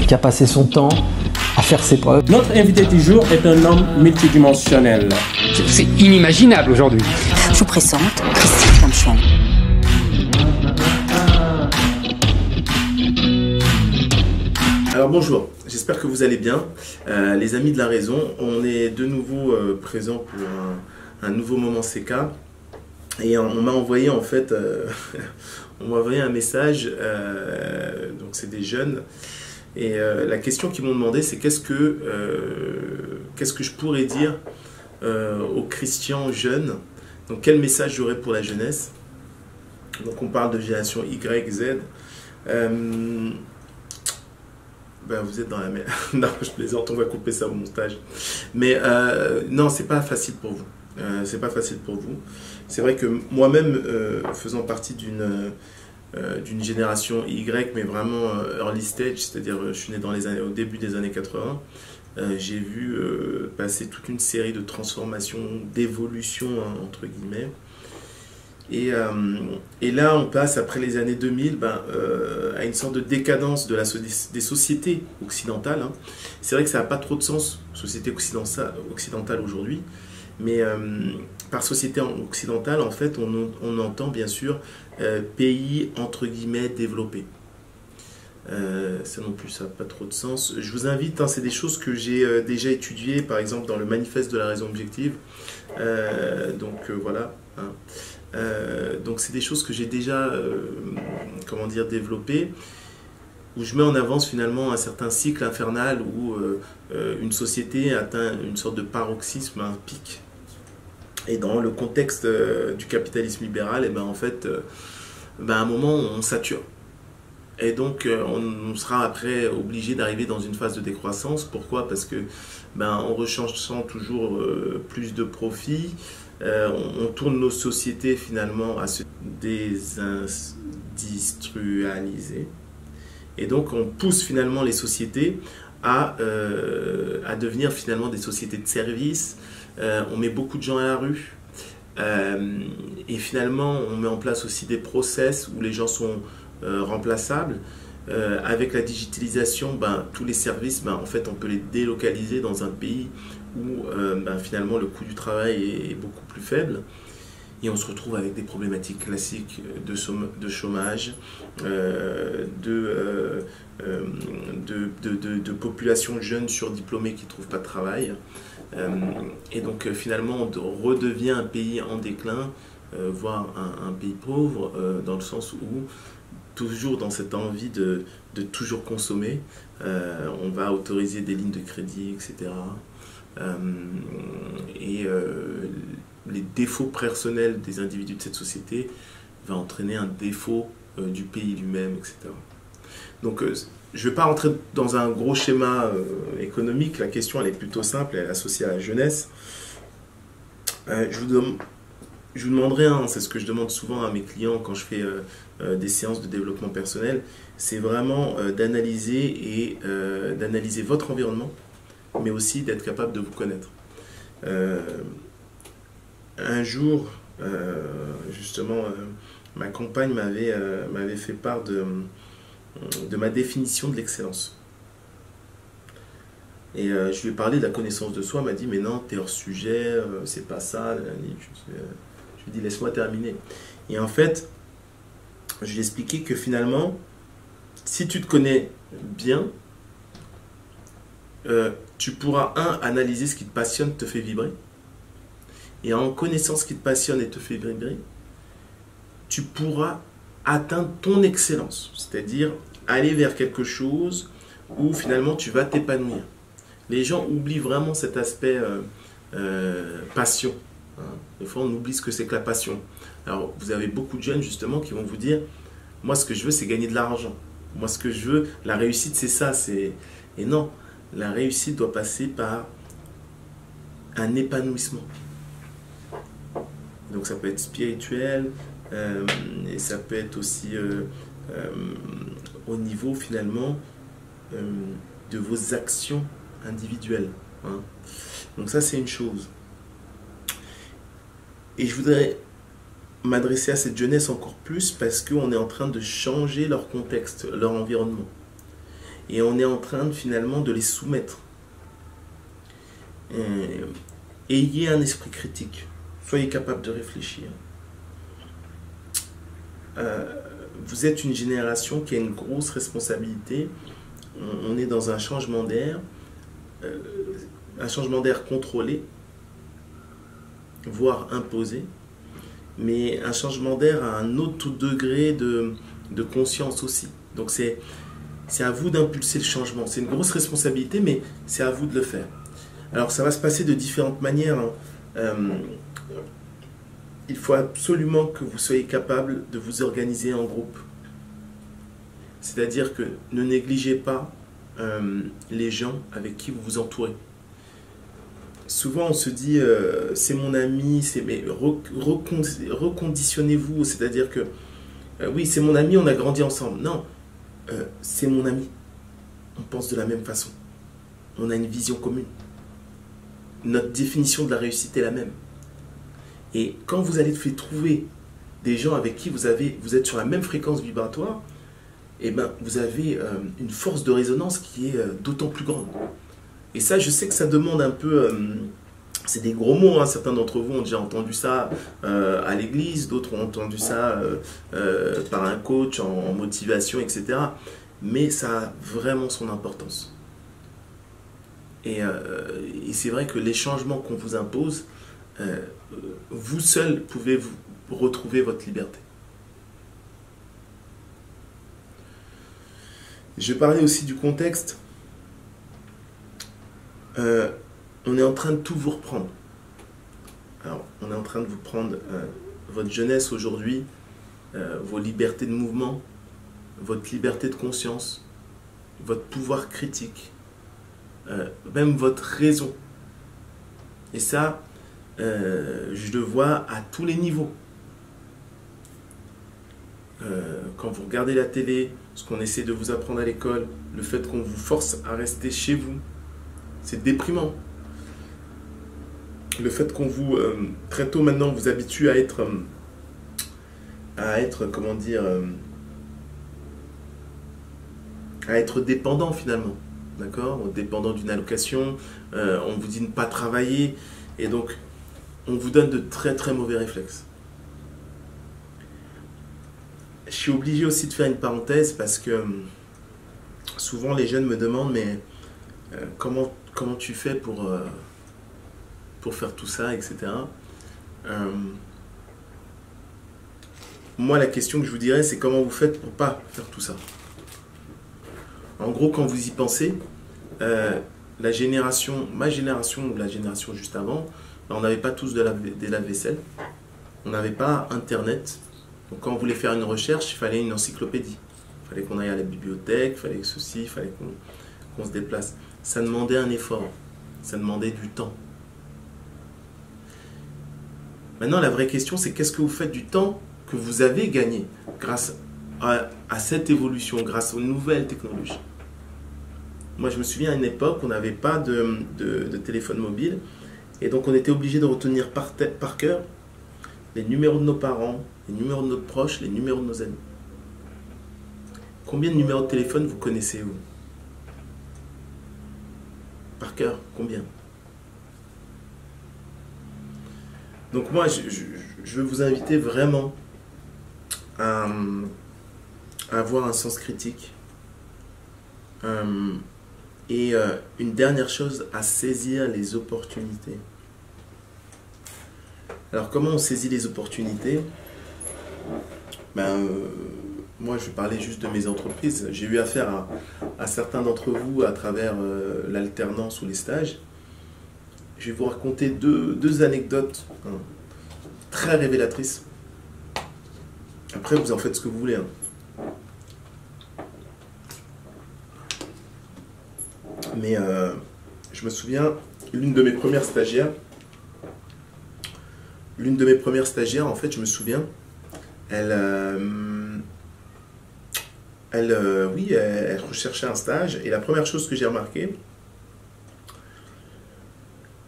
Qui a passé son temps à faire ses preuves. Notre invité du jour est un homme multidimensionnel. C'est inimaginable aujourd'hui. Je vous présente Christine Planchon. Alors bonjour, j'espère que vous allez bien. Les amis de la raison, on est de nouveau présents pour un nouveau moment CK. Et on m'a envoyé en fait on m'a envoyé un message, donc c'est des jeunes. Et la question qu'ils m'ont demandé, c'est qu'est-ce que je pourrais dire aux chrétiens jeunes. Donc quel message j'aurais pour la jeunesse. Donc on parle de génération Y, Z. Vous êtes dans la merde. Non, je plaisante, on va couper ça au montage. Mais non, c'est pas facile pour vous. C'est pas facile pour vous. C'est vrai que moi-même, faisant partie d'une génération Y, mais vraiment early stage, c'est-à-dire je suis né au début des années 80, j'ai vu passer toute une série de transformations, d'évolutions, hein, entre guillemets. Et là, on passe, après les années 2000, à une sorte de décadence des sociétés occidentales. Hein. C'est vrai que ça n'a pas trop de sens, société occidentale aujourd'hui, mais par société occidentale, en fait, on entend bien sûr pays, entre guillemets, développés. Ça non plus, ça n'a pas trop de sens. Je vous invite, hein, c'est des choses que j'ai déjà étudiées, par exemple, dans le manifeste de la raison objective. Voilà. Hein. Donc c'est des choses que j'ai déjà développées, où je mets en avance finalement un certain cycle infernal où une société atteint une sorte de paroxysme, un pic, et dans le contexte du capitalisme libéral, et en fait à un moment on sature, et donc on sera après obligé d'arriver dans une phase de décroissance. Pourquoi? Parce que en recherchant toujours plus de profits, on tourne nos sociétés finalement à se désindustrialiser, et donc on pousse finalement les sociétés à devenir finalement des sociétés de services. On met beaucoup de gens à la rue, et finalement on met en place aussi des process où les gens sont remplaçables. Avec la digitalisation, tous les services, en fait, on peut les délocaliser dans un pays où finalement le coût du travail est beaucoup plus faible, et on se retrouve avec des problématiques classiques de chômage, de population jeune surdiplômée qui ne trouve pas de travail, et donc finalement on redevient un pays en déclin, voire un pays pauvre, dans le sens où toujours dans cette envie de toujours consommer, on va autoriser des lignes de crédit, etc. Les défauts personnels des individus de cette société va entraîner un défaut du pays lui-même, etc. Donc je ne vais pas rentrer dans un gros schéma économique. La question elle est plutôt simple, elle est associée à la jeunesse. Je vous demanderai, hein, c'est ce que je demande souvent à mes clients quand je fais des séances de développement personnel, c'est vraiment d'analyser votre environnement, mais aussi d'être capable de vous connaître. Un jour, justement, ma compagne m'avait fait part de ma définition de l'excellence. Et je lui ai parlé de la connaissance de soi, elle m'a dit « mais non, t'es hors sujet, c'est pas ça ». Je lui ai dit « laisse-moi terminer ». Et en fait, je lui ai expliqué que finalement, si tu te connais bien, tu pourras, analyser ce qui te passionne, te fait vibrer. Et en connaissant ce qui te passionne et te fait vibrer, tu pourras atteindre ton excellence. C'est-à-dire aller vers quelque chose où finalement tu vas t'épanouir. Les gens oublient vraiment cet aspect passion. Hein. Des fois, on oublie ce que c'est que la passion. Alors, vous avez beaucoup de jeunes, justement, qui vont vous dire « Moi, ce que je veux, c'est gagner de l'argent. Moi, ce que je veux, la réussite, c'est ça. » Et non, la réussite doit passer par un épanouissement. Donc, ça peut être spirituel, et ça peut être aussi au niveau, finalement, de vos actions individuelles. Hein. Donc ça, c'est une chose. Et je voudrais m'adresser à cette jeunesse encore plus parce qu'on est en train de changer leur contexte, leur environnement. Et on est en train finalement de les soumettre. Ayez un esprit critique. Soyez capable de réfléchir. Vous êtes une génération qui a une grosse responsabilité. On est dans un changement d'air contrôlé, voire imposé, mais un changement d'air à un autre degré de conscience aussi. Donc c'est à vous d'impulser le changement. C'est une grosse responsabilité, mais c'est à vous de le faire. Alors ça va se passer de différentes manières. Il faut absolument que vous soyez capable de vous organiser en groupe. C'est-à-dire que ne négligez pas les gens avec qui vous vous entourez. Souvent on se dit c'est mon ami, mais reconditionnez-vous, c'est-à-dire que oui c'est mon ami, on a grandi ensemble. Non, c'est mon ami. On pense de la même façon. On a une vision commune. Notre définition de la réussite est la même. Et quand vous allez trouver des gens avec qui vous êtes sur la même fréquence vibratoire, eh ben, vous avez une force de résonance qui est d'autant plus grande. Et ça, je sais que ça demande un peu... c'est des gros mots, hein. Certains d'entre vous ont déjà entendu ça à l'église, d'autres ont entendu ça par un coach en motivation, etc. Mais ça a vraiment son importance. Et c'est vrai que les changements qu'on vous impose, vous seul pouvez vous retrouver votre liberté. Je parlais aussi du contexte. On est en train de tout vous reprendre. Alors, on est en train de vous prendre votre jeunesse aujourd'hui, vos libertés de mouvement, votre liberté de conscience, votre pouvoir critique, même votre raison. Et ça, je le vois à tous les niveaux. Quand vous regardez la télé, ce qu'on essaie de vous apprendre à l'école, le fait qu'on vous force à rester chez vous, c'est déprimant. Le fait qu'on vous, très tôt maintenant, vous habitue à être comment dire, à être dépendant finalement, d'accord, dépendant d'une allocation, on vous dit de ne pas travailler, et donc on vous donne de très très mauvais réflexes. Je suis obligé aussi de faire une parenthèse parce que souvent les jeunes me demandent mais comment tu fais pour faire tout ça, etc. Moi la question que je vous dirais c'est comment vous faites pour pas faire tout ça. En gros quand vous y pensez, ma génération ou la génération juste avant, on n'avait pas tous des lave-vaisselle, on n'avait pas internet. Donc quand on voulait faire une recherche, il fallait une encyclopédie. Il fallait qu'on aille à la bibliothèque, il fallait ceci, il fallait qu'on se déplace. Ça demandait un effort, ça demandait du temps. Maintenant, la vraie question, c'est qu'est-ce que vous faites du temps que vous avez gagné grâce à cette évolution, grâce aux nouvelles technologies. Moi, je me souviens à une époque, on n'avait pas de téléphone mobile, et donc on était obligé de retenir par cœur les numéros de nos parents, les numéros de nos proches, les numéros de nos amis. Combien de numéros de téléphone vous connaissez, vous? Par cœur, combien? Donc moi, je veux vous inviter vraiment à avoir un sens critique. Et une dernière chose, à saisir les opportunités. Alors comment on saisit les opportunités? Moi je vais parler juste de mes entreprises. J'ai eu affaire à certains d'entre vous à travers l'alternance ou les stages. Je vais vous raconter deux anecdotes très révélatrices. Après vous en faites ce que vous voulez. Mais je me souviens, l'une de mes premières stagiaires, en fait, je me souviens, elle recherchait un stage, et la première chose que j'ai remarqué,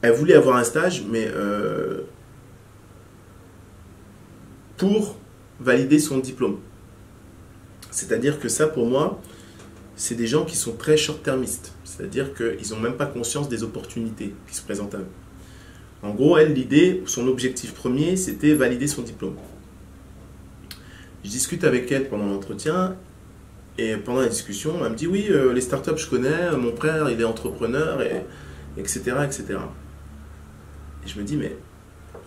elle voulait avoir un stage, mais pour valider son diplôme. C'est-à-dire que ça, pour moi, c'est des gens qui sont très short-termistes. C'est-à-dire qu'ils n'ont même pas conscience des opportunités qui se présentent à eux. En gros, elle, l'idée, son objectif premier, c'était valider son diplôme. Je discute avec elle pendant l'entretien, et pendant la discussion, elle me dit, oui, les startups, je connais, mon frère, il est entrepreneur, etc., etc. Et je me dis, mais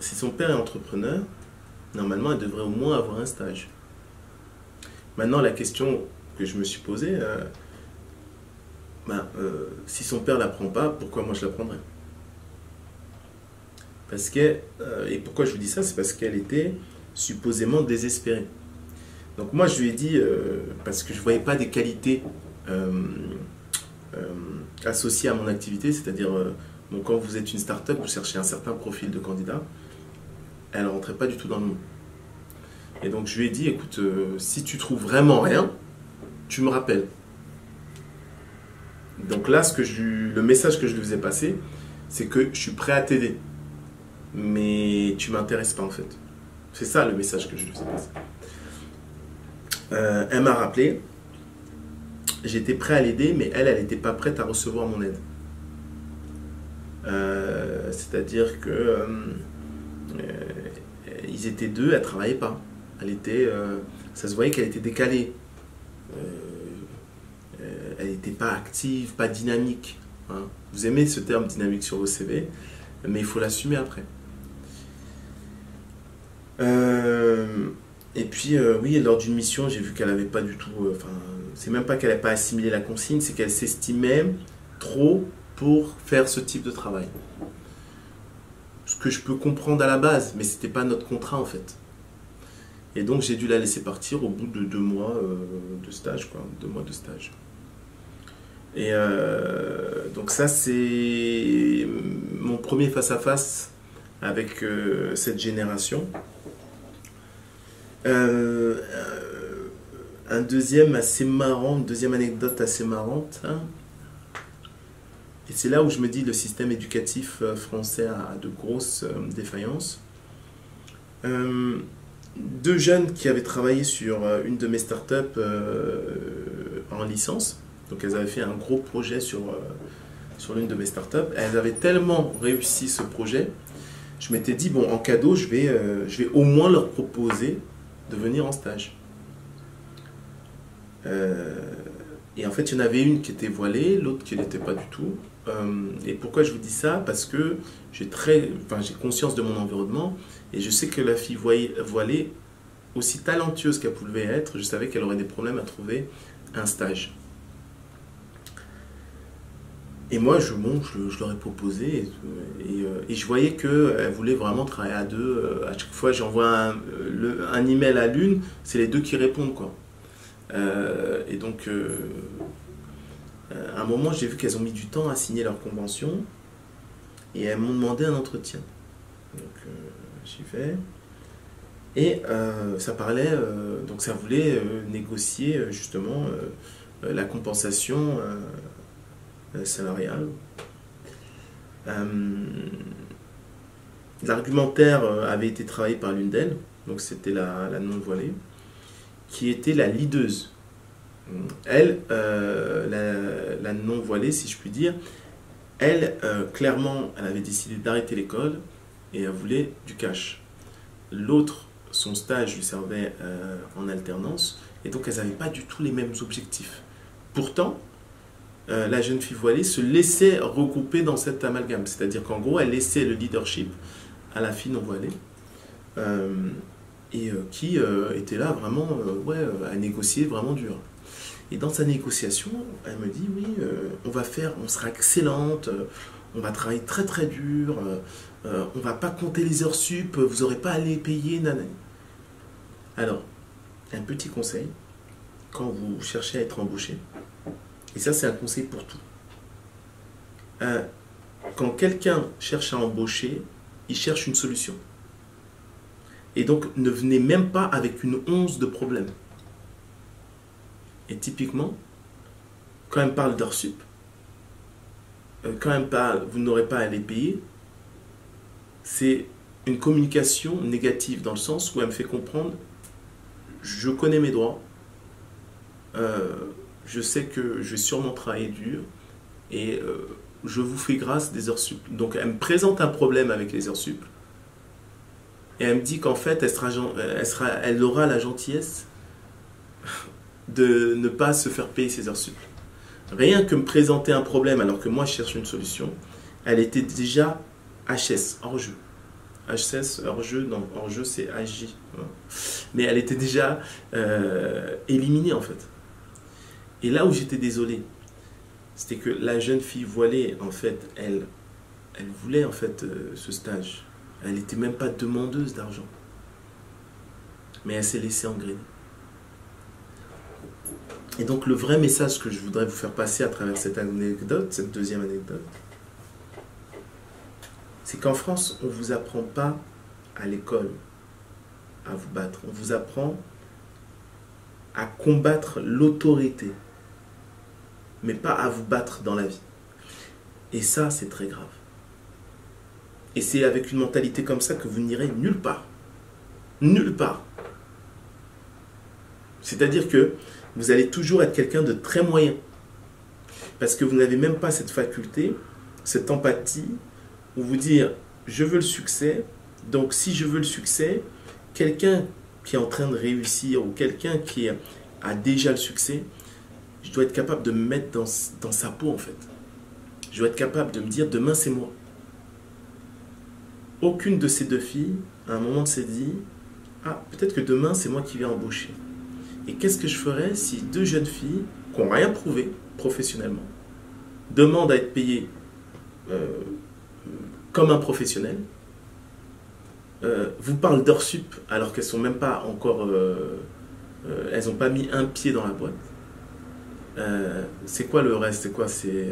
si son père est entrepreneur, normalement, elle devrait au moins avoir un stage. Maintenant, la question que je me suis posée, si son père ne l'apprend pas, pourquoi moi je l'apprendrais? Parce que, et pourquoi je vous dis ça, c'est parce qu'elle était supposément désespérée. Donc moi je lui ai dit, parce que je ne voyais pas des qualités associées à mon activité, c'est-à-dire, bon, quand vous êtes une start-up, vous cherchez un certain profil de candidat, elle ne rentrait pas du tout dans le monde. Et donc je lui ai dit, écoute, si tu trouves vraiment rien, tu me rappelles. Donc là, le message que je lui faisais passer, c'est que je suis prêt à t'aider. Mais tu ne m'intéresses pas en fait. C'est ça le message que je lui faisais passer. Elle m'a rappelé. J'étais prêt à l'aider, mais elle n'était pas prête à recevoir mon aide. C'est-à-dire que ils étaient deux, elle ne travaillait pas. Ça se voyait qu'elle était décalée. Elle n'était pas active, pas dynamique. Hein. Vous aimez ce terme dynamique sur vos CV, mais il faut l'assumer après. Et puis, oui, lors d'une mission, j'ai vu qu'elle n'avait pas du tout... c'est même pas qu'elle n'avait pas assimilé la consigne, c'est qu'elle s'estimait trop pour faire ce type de travail. Ce que je peux comprendre à la base, mais ce n'était pas notre contrat en fait. Et donc, j'ai dû la laisser partir au bout de 2 mois de stage, quoi. 2 mois de stage. Et donc ça, c'est mon premier face-à-face avec cette génération. Un deuxième assez marrant, une deuxième anecdote assez marrante. Hein. Et c'est là où je me dis le système éducatif français a de grosses défaillances. 2 jeunes qui avaient travaillé sur une de mes startups en licence. Donc elles avaient fait un gros projet sur l'une de mes startups. Elles avaient tellement réussi ce projet, je m'étais dit, bon, en cadeau, je vais au moins leur proposer de venir en stage. Et en fait, il y en avait une qui était voilée, l'autre qui ne l'était pas du tout. Et pourquoi je vous dis ça? Parce que j'ai conscience de mon environnement et je sais que la fille voilée, aussi talentueuse qu'elle pouvait être, je savais qu'elle aurait des problèmes à trouver un stage. Et moi, je leur ai proposé et je voyais qu'elle voulait vraiment travailler à 2. À chaque fois, j'envoie un email à l'une, c'est les 2 qui répondent, quoi. Et donc, à un moment, j'ai vu qu'elles ont mis du temps à signer leur convention et elles m'ont demandé un entretien. Donc, j'y vais. Et ça parlait, donc ça voulait négocier justement la compensation salariale. L'argumentaire avait été travaillé par l'une d'elles, donc c'était la non-voilée, qui était la leaduse. Elle, la non-voilée, si je puis dire, elle, clairement, elle avait décidé d'arrêter l'école et elle voulait du cash. L'autre, son stage lui servait en alternance et donc elles n'avaient pas du tout les mêmes objectifs. Pourtant, la jeune fille voilée se laissait regrouper dans cet amalgame, c'est-à-dire qu'en gros, elle laissait le leadership à la fille non voilée qui était là vraiment à négocier vraiment dur. Et dans sa négociation, elle me dit oui, on sera excellente, on va travailler très très dur, on va pas compter les heures sup, vous n'aurez pas à les payer, nanani. Alors, un petit conseil, quand vous cherchez à être embauché, et ça c'est un conseil pour tout. Quand quelqu'un cherche à embaucher, il cherche une solution. Et donc, ne venez même pas avec une once de problème. Et typiquement, quand elle me parle d'heures sup, quand elle me parle, vous n'aurez pas à les payer, c'est une communication négative dans le sens où elle me fait comprendre, je connais mes droits, je sais que je vais sûrement travailler dur et je vous fais grâce des heures sup. Donc elle me présente un problème avec les heures sup et elle me dit qu'en fait elle aura la gentillesse de ne pas se faire payer ses heures sup. Rien que me présenter un problème alors que moi je cherche une solution, elle était déjà HS, hors jeu. HS, hors jeu, non, hors jeu c'est HJ. Mais elle était déjà éliminée en fait. Et là où j'étais désolé, c'était que la jeune fille voilée, en fait, elle voulait en fait ce stage. Elle n'était même pas demandeuse d'argent. Mais elle s'est laissée engrainer. Et donc le vrai message que je voudrais vous faire passer à travers cette anecdote, cette deuxième anecdote, c'est qu'en France, on ne vous apprend pas à l'école à vous battre. On vous apprend à combattre l'autorité, mais pas à vous battre dans la vie. Et ça, c'est très grave. Et c'est avec une mentalité comme ça que vous n'irez nulle part. Nulle part. C'est-à-dire que vous allez toujours être quelqu'un de très moyen. Parce que vous n'avez même pas cette faculté, cette empathie, où vous dire, je veux le succès, donc si je veux le succès, quelqu'un qui est en train de réussir, ou quelqu'un qui a déjà le succès, je dois être capable de me mettre dans sa peau en fait. Je dois être capable de me dire, demain c'est moi. Aucune de ces deux filles, à un moment, s'est dit, ah, peut-être que demain c'est moi qui vais embaucher. Et qu'est-ce que je ferais si deux jeunes filles, qui n'ont rien prouvé professionnellement, demandent à être payées comme un professionnel, vous parlent d'heures sup alors qu'elles sont même pas encore, elles n'ont pas mis un pied dans la boîte. C'est quoi le reste? C'est quoi? C'est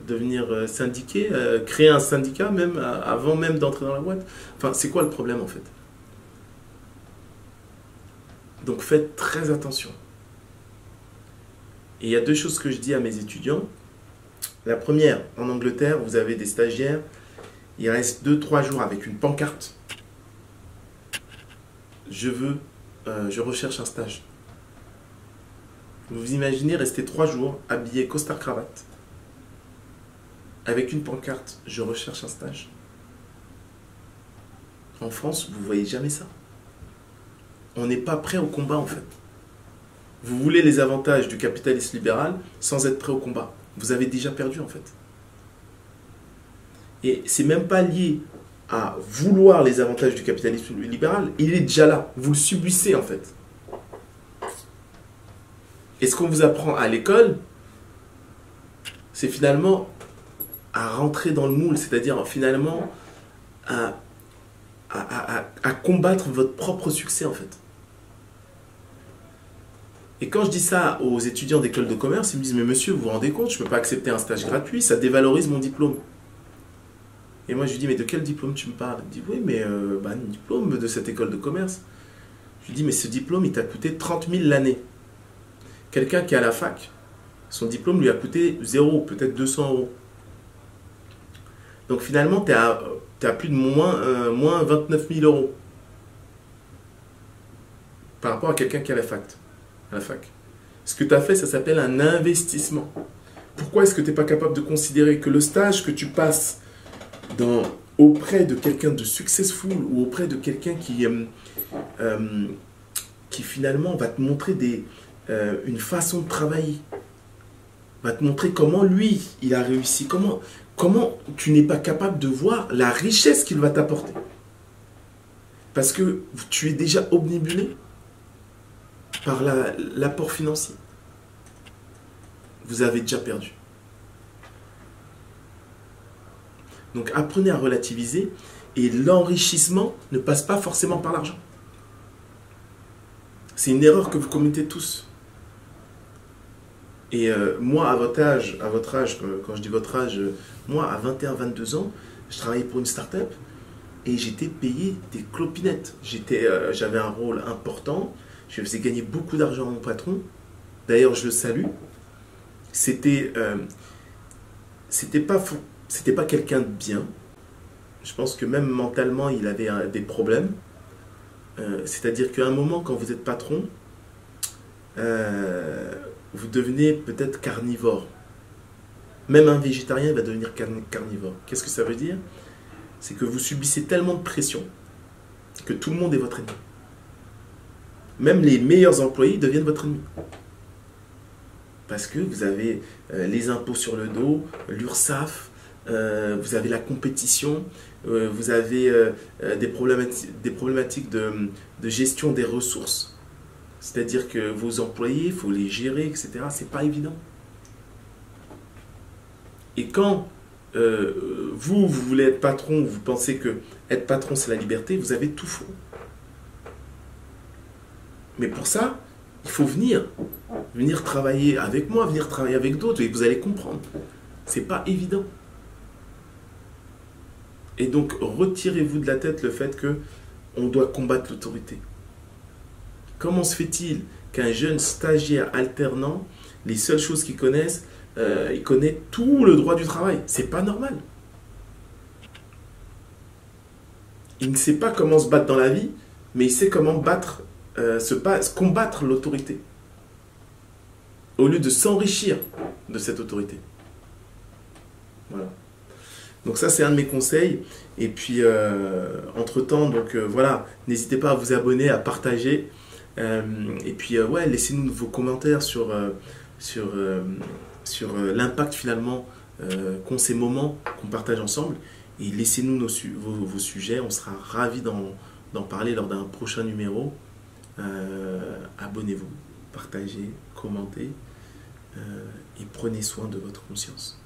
devenir syndiqué, créer un syndicat même avant même d'entrer dans la boîte. Enfin, c'est quoi le problème en fait? Donc faites très attention. Et il y a deux choses que je dis à mes étudiants. La première, en Angleterre, vous avez des stagiaires, il reste 2-3 jours avec une pancarte. Je recherche un stage. Vous imaginez rester 3 jours habillé costard-cravate avec une pancarte, je recherche un stage. En France, vous ne voyez jamais ça. On n'est pas prêt au combat en fait. Vous voulez les avantages du capitalisme libéral sans être prêt au combat. Vous avez déjà perdu en fait. Et c'est même pas lié à vouloir les avantages du capitalisme libéral, il est déjà là. Vous le subissez en fait. Et ce qu'on vous apprend à l'école, c'est finalement à rentrer dans le moule, c'est-à-dire finalement à combattre votre propre succès en fait. Et quand je dis ça aux étudiants d'école de commerce, ils me disent « Mais monsieur, vous vous rendez compte, je ne peux pas accepter un stage gratuit, ça dévalorise mon diplôme. » Et moi je lui dis « Mais de quel diplôme tu me parles ?» Il me dit « Oui, mais un diplôme de cette école de commerce. » Je lui dis « Mais ce diplôme, il t'a coûté 30 000 l'année. Quelqu'un qui est à la fac, son diplôme lui a coûté 0, peut-être 200 euros. Donc finalement, tu es à plus de moins 29 000 euros par rapport à quelqu'un qui est à la fac. Ce que tu as fait, ça s'appelle un investissement. Pourquoi est-ce que tu n'es pas capable de considérer que le stage que tu passes auprès de quelqu'un de successful ou auprès de quelqu'un qui finalement va te montrer une façon de travailler, va te montrer comment lui, il a réussi, comment tu n'es pas capable de voir la richesse qu'il va t'apporter. Parce que tu es déjà obnubilé par l'apport financier. Vous avez déjà perdu. Donc apprenez à relativiser et l'enrichissement ne passe pas forcément par l'argent. C'est une erreur que vous commettez tous. Et moi, à votre âge, quand je dis votre âge, moi, à 21-22 ans, je travaillais pour une start-up et j'étais payé des clopinettes. J'avais un rôle important, je faisais gagner beaucoup d'argent à mon patron. D'ailleurs, je le salue. C'était pas quelqu'un de bien. Je pense que même mentalement, il avait des problèmes. C'est-à-dire qu'à un moment, quand vous êtes patron, vous devenez peut-être carnivore. Même un végétarien va devenir carnivore. Qu'est-ce que ça veut dire? C'est que vous subissez tellement de pression que tout le monde est votre ennemi. Même les meilleurs employés deviennent votre ennemi. Parce que vous avez les impôts sur le dos, l'URSSAF, vous avez la compétition, vous avez des problématiques de gestion des ressources. C'est-à-dire que vos employés, il faut les gérer, etc. C'est pas évident. Et quand vous voulez être patron, vous pensez que être patron c'est la liberté, vous avez tout faux. Mais pour ça, il faut venir travailler avec moi, venir travailler avec d'autres, et vous allez comprendre. C'est pas évident. Et donc, retirez-vous de la tête le fait que on doit combattre l'autorité. Comment se fait-il qu'un jeune stagiaire alternant, les seules choses qu'il connaisse, il connaît tout le droit du travail? C'est pas normal. Il ne sait pas comment se battre dans la vie, mais il sait comment combattre l'autorité. Au lieu de s'enrichir de cette autorité. Voilà. Donc ça, c'est un de mes conseils. Et puis, entre-temps, voilà, n'hésitez pas à vous abonner, à partager. Et puis, ouais, laissez-nous vos commentaires sur l'impact finalement qu'ont ces moments qu'on partage ensemble. Et laissez-nous vos sujets. On sera ravis d'en parler lors d'un prochain numéro. Abonnez-vous, partagez, commentez et prenez soin de votre conscience.